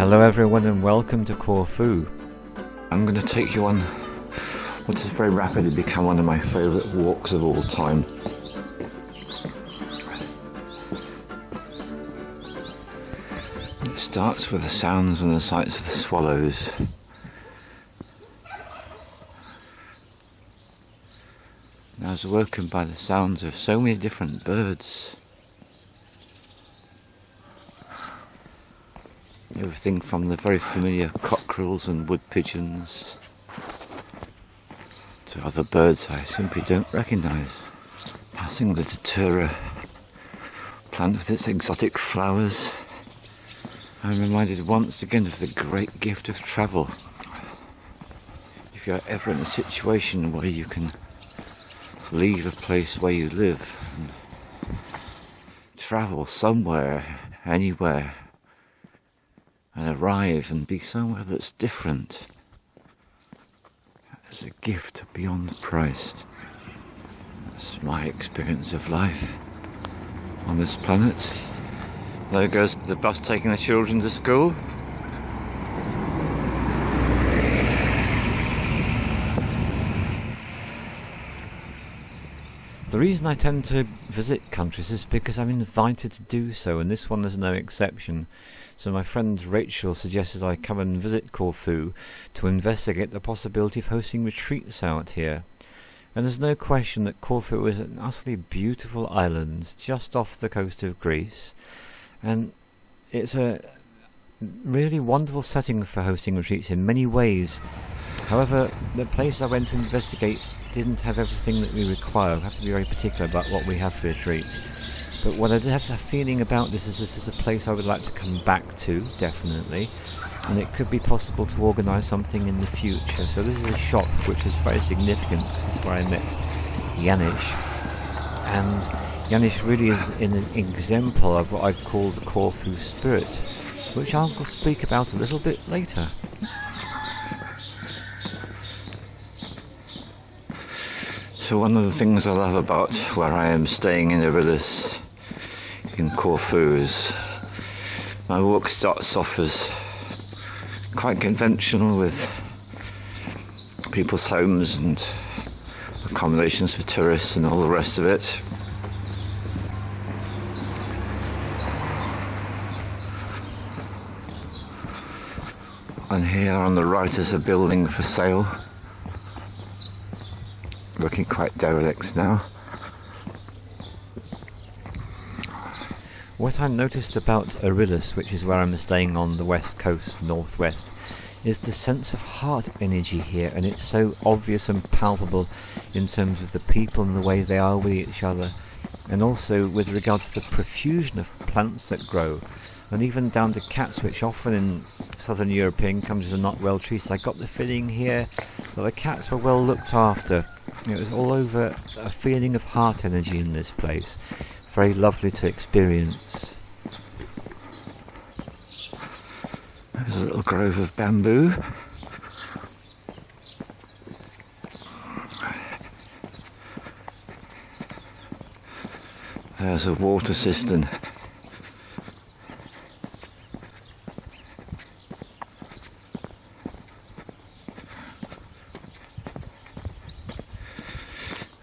Hello everyone and welcome to Corfu. I'm going to take you on what has very rapidly become one of my favourite walks of all time. It starts with the sounds and the sights of the swallows. And I was woken by the sounds of so many different birds. Everything from the very familiar cockerels and wood pigeons to other birds I simply don't recognise. Passing the datura plant with its exotic flowers, I'm reminded once again of the great gift of travel. If you're ever in a situation where you can leave a place where you live and travel somewhere, anywhere, and arrive and be somewhere that's different, it's a gift beyond price. That's my experience of life on this planet. There goes the bus taking the children to school. The reason I tend to visit countries is because I'm invited to do so, and this one is no exception. So my friend Rachel suggested I come and visit Corfu to investigate the possibility of hosting retreats out here. And there's no question that Corfu is an utterly beautiful island just off the coast of Greece, and it's a really wonderful setting for hosting retreats in many ways. However, the place I went to investigate didn't have everything that we require. We have to be very particular about what we have for retreats. But what I did have a feeling about this is a place I would like to come back to, definitely. And it could be possible to organise something in the future. So this is a shop which is very significant, because this is where I met Yanis. And Yanis really is an example of what I call the Corfu spirit, which I'll speak about a little bit later. So one of the things I love about where I am staying in Abydos in Corfu is my walk starts off as quite conventional, with people's homes and accommodations for tourists and all the rest of it. And here on the right is a building for sale, looking quite derelict now. What I noticed about Abydos, which is where I'm staying on the west coast, northwest, is the sense of heart energy here, and it's so obvious and palpable in terms of the people and the way they are with each other, and also with regard to the profusion of plants that grow, and even down to cats, which often in southern European countries are not well treated. I got the feeling here that the cats were well looked after. It was all over a feeling of heart energy in this place. Very lovely to experience. There's a little grove of bamboo. There's a water cistern.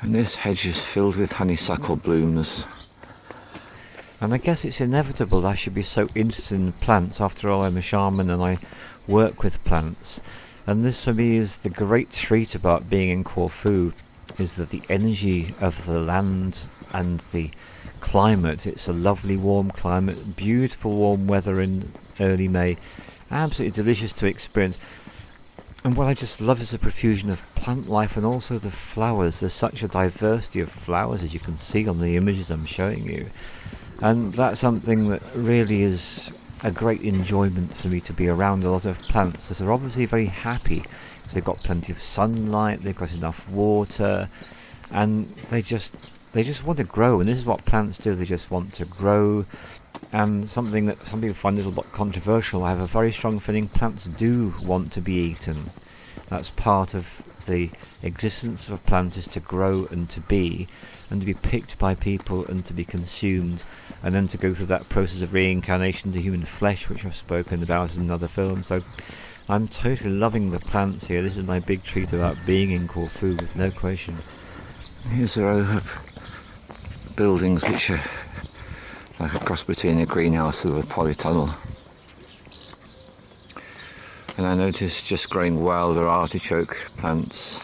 And this hedge is filled with honeysuckle blooms. And I guess it's inevitable that I should be so interested in plants. After all, I'm a shaman and I work with plants. And this for me is the great treat about being in Corfu, is that the energy of the land and the climate. It's a lovely warm climate, beautiful warm weather in early May. Absolutely delicious to experience. And what I just love is the profusion of plant life and also the flowers. There's such a diversity of flowers, as you can see on the images I'm showing you. And that's something that really is a great enjoyment for me, to be around a lot of plants. So they're obviously very happy because they've got plenty of sunlight, they've got enough water, and they just want to grow. And this is what plants do, they just want to grow. And something that some people find a little bit controversial, I have a very strong feeling plants do want to be eaten. That's part of the existence of a plant, is to grow and to be picked by people and to be consumed, and then to go through that process of reincarnation to human flesh, which I've spoken about in another film. So I'm totally loving the plants here. This is my big treat about being in Corfu, with no question. Here's a row of buildings which are like a cross between a greenhouse and a polytunnel. And I noticed just growing wild are artichoke plants.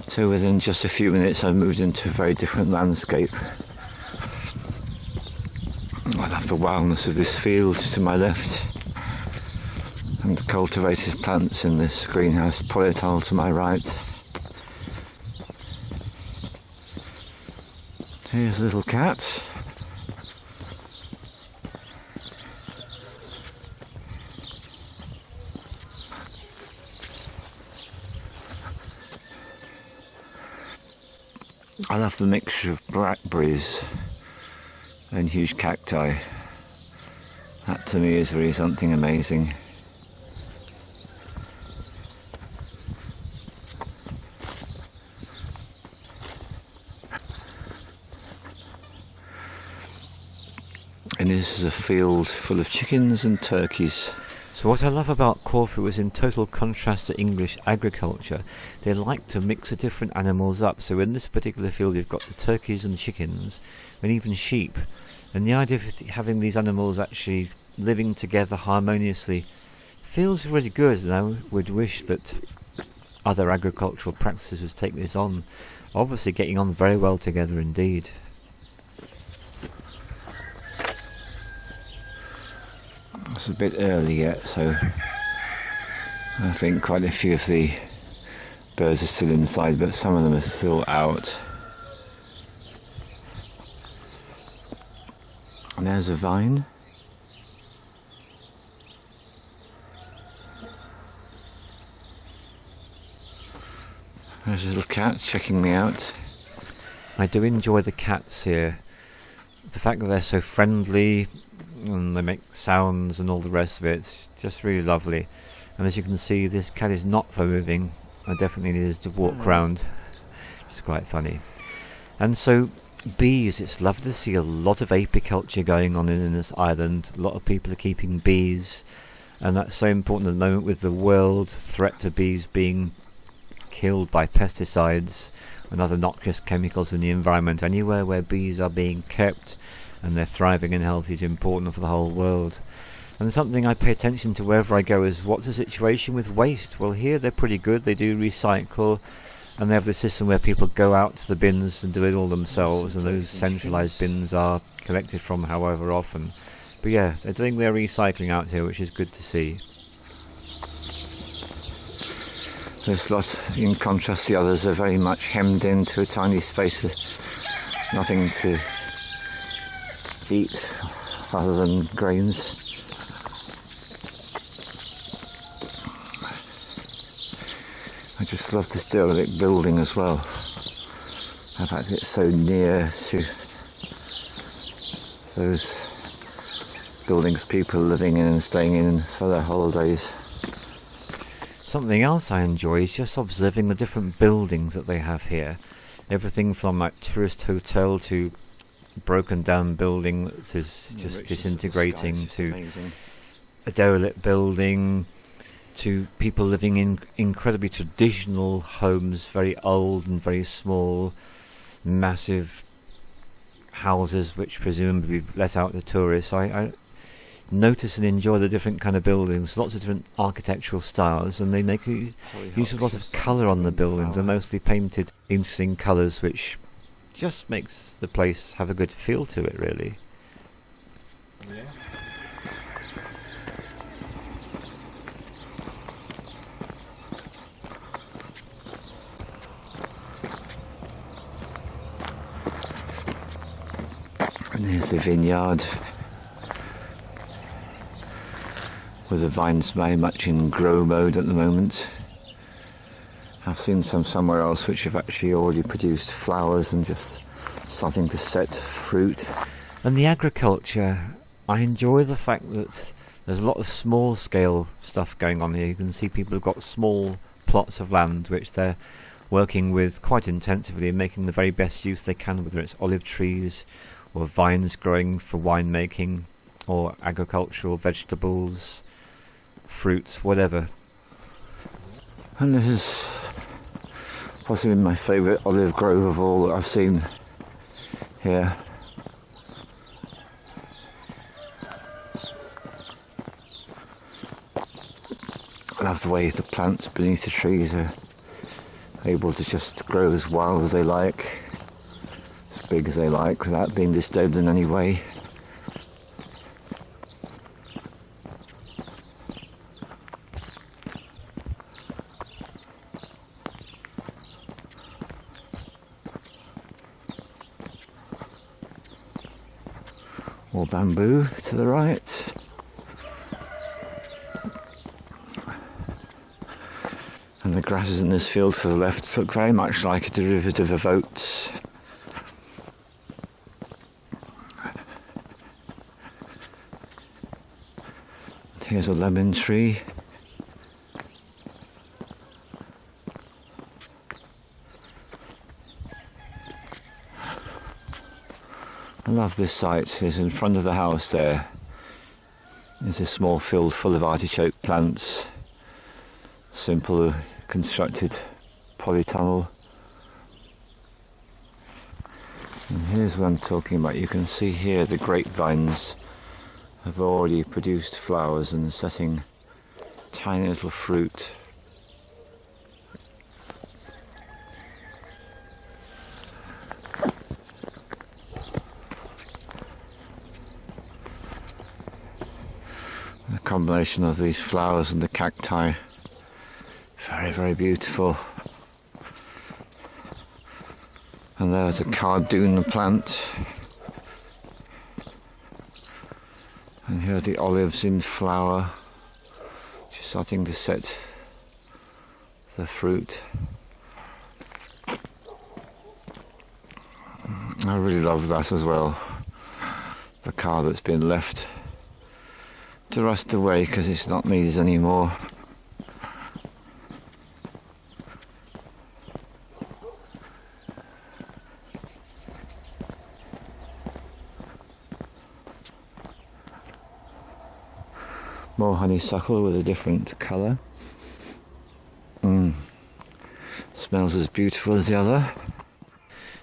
So within just a few minutes I've moved into a very different landscape. I love the wildness of this field to my left, and the cultivated plants in this greenhouse polytunnel to my right. Here's a little cat. I love the mixture of blackberries and huge cacti. That to me is really something amazing. And this is a field full of chickens and turkeys. So what I love about Corfu is, in total contrast to English agriculture, they like to mix the different animals up. So in this particular field you've got the turkeys and chickens, and even sheep. And the idea of having these animals actually living together harmoniously feels really good, and I would wish that other agricultural practices would take this on. Obviously getting on very well together indeed. It's a bit early yet, so I think quite a few of the birds are still inside, but some of them are still out. And there's a vine. There's a little cat checking me out. I do enjoy the cats here. The fact that they're so friendly and they make sounds and all the rest of it's just really lovely. And as you can see, this cat is not for moving. I definitely needed to walk around. It's quite funny. And so bees, it's lovely to see a lot of apiculture going on in this island. A lot of people are keeping bees, and that's so important at the moment with the world threat to bees being killed by pesticides and other noxious chemicals in the environment. Anywhere where bees are being kept and they're thriving and healthy is important for the whole world. And something I pay attention to wherever I go is, what's the situation with waste? Well, here they're pretty good. They do recycle, and they have the system where people go out to the bins and do it all themselves, and those centralised bins are collected from however often. But yeah, they're doing their recycling out here, which is good to see. This lot, in contrast, the others are very much hemmed into a tiny space with nothing to eat other than grains. I just love this derelict building as well. In fact, it's so near to those buildings people are living in and staying in for their holidays. Something else I enjoy is just observing the different buildings that they have here. Everything from like tourist hotel to broken down building that is just disintegrating, to a derelict building, to people living in incredibly traditional homes, very old and very small, massive houses which presumably let out to tourists. I notice and enjoy the different kind of buildings, lots of different architectural styles, and they make use of a lot of colour on the buildings. They're mostly painted interesting colours, which just makes the place have a good feel to it, really. Yeah. And there's the vineyard, where the vine's very much in grow mode at the moment. I've seen some somewhere else which have actually already produced flowers and just starting to set fruit. And the agriculture, I enjoy the fact that there's a lot of small scale stuff going on here. You can see people have got small plots of land which they're working with quite intensively and making the very best use they can, whether it's olive trees or vines growing for winemaking or agricultural vegetables, fruits, whatever. And this is possibly my favourite olive grove of all that I've seen here. I love the way the plants beneath the trees are able to just grow as wild as they like, as big as they like, without being disturbed in any way. More bamboo to the right. And the grasses in this field to the left look very much like a derivative of oats. Here's a lemon tree. I love this site. It's in front of the house there. There's a small field full of artichoke plants. Simple constructed polytunnel. And here's what I'm talking about. You can see here the grapevines have already produced flowers and setting tiny little fruit. The combination of these flowers and the cacti, very, very beautiful. And there's a cardoon plant. And here are the olives in flower, just starting to set the fruit. I really love that as well. The car that's been left to rust away because it's not needed anymore. More honeysuckle with a different colour. Smells as beautiful as the other.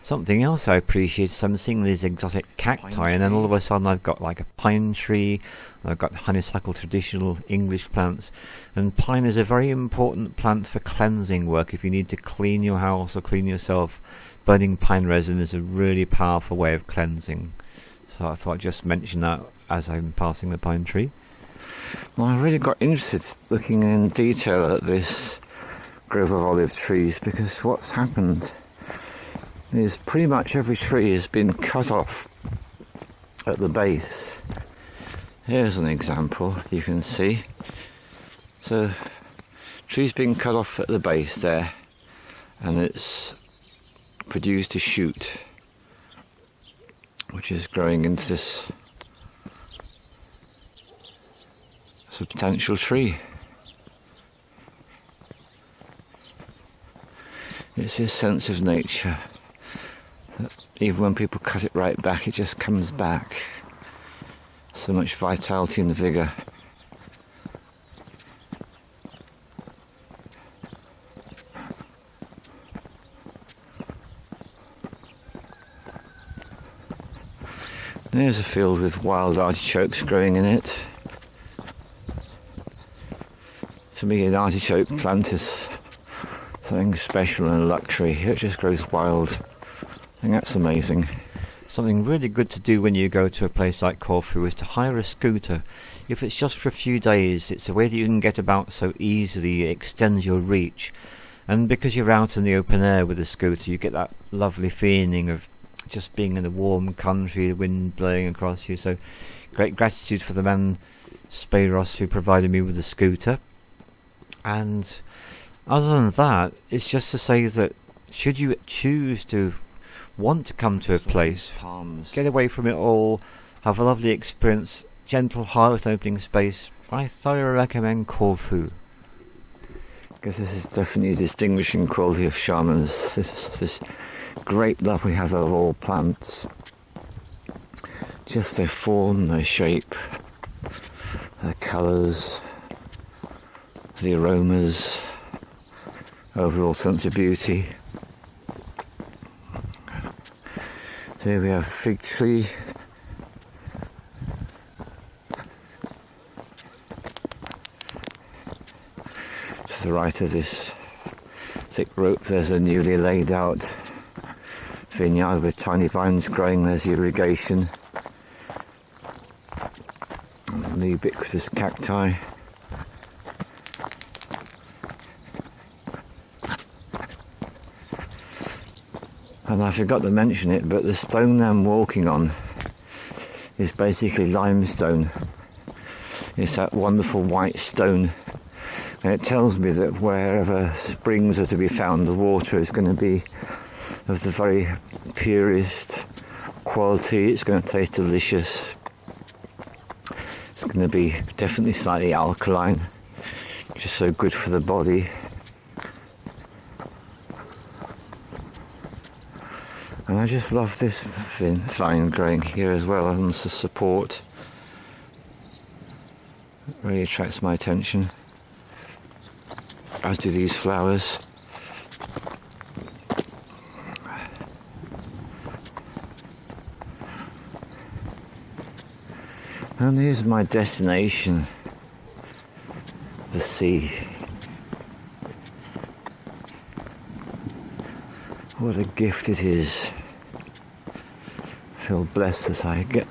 Something else I appreciate is I'm seeing these exotic cacti, and then all of a sudden I've got like a pine tree, I've got honeysuckle, traditional English plants, and pine is a very important plant for cleansing work. If you need to clean your house or clean yourself, burning pine resin is a really powerful way of cleansing. So I thought I'd just mention that as I'm passing the pine tree. Well, I really got interested looking in detail at this grove of olive trees, because what's happened is pretty much every tree has been cut off at the base. Here's an example you can see. So, tree's been cut off at the base there, and it's produced a shoot which is growing into this substantial tree. It's this sense of nature that even when people cut it right back, it just comes back. So much vitality and vigour. There's a field with wild artichokes growing in it. To me, an artichoke plant is something special and a luxury. It just grows wild. I think that's amazing. Something really good to do when you go to a place like Corfu is to hire a scooter. If it's just for a few days, it's a way that you can get about so easily, it extends your reach. And because you're out in the open air with a scooter, you get that lovely feeling of just being in a warm country, the wind blowing across you. So great gratitude for the man Speiros who provided me with a scooter. And other than that, it's just to say that should you choose to want to come to a place, palms. get away from it all, have a lovely experience, gentle, heart-opening space, I thoroughly recommend Corfu. Because this is definitely a distinguishing quality of shamans. This great love we have of all plants. Just their form, their shape, their colours, the aromas, overall sense of beauty. So here we have a fig tree. To the right of this thick rope there's a newly laid out vineyard with tiny vines growing. There's irrigation. And the ubiquitous cacti. And I forgot to mention it, but the stone I'm walking on is basically limestone. It's that wonderful white stone, and it tells me that wherever springs are to be found, the water is going to be of the very purest quality. It's going to taste delicious. It's going to be definitely slightly alkaline, which is so good for the body. And I just love this vine growing here as well, and the support. It really attracts my attention, as do these flowers. And here's my destination, the sea. What a gift it is. I feel blessed that I get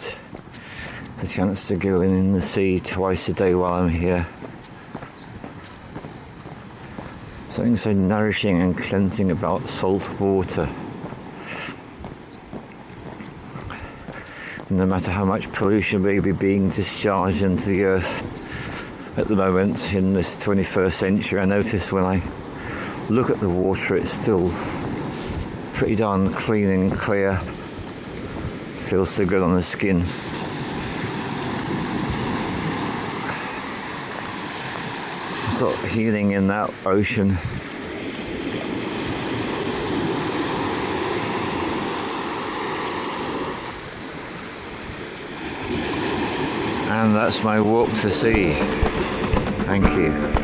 the chance to go in the sea twice a day while I'm here. Something so nourishing and cleansing about salt water. No matter how much pollution may be being discharged into the earth at the moment in this 21st century, I notice when I look at the water it's still pretty darn clean and clear. Feels so good on the skin. Sort of healing in that ocean. And that's my walk to sea. Thank you.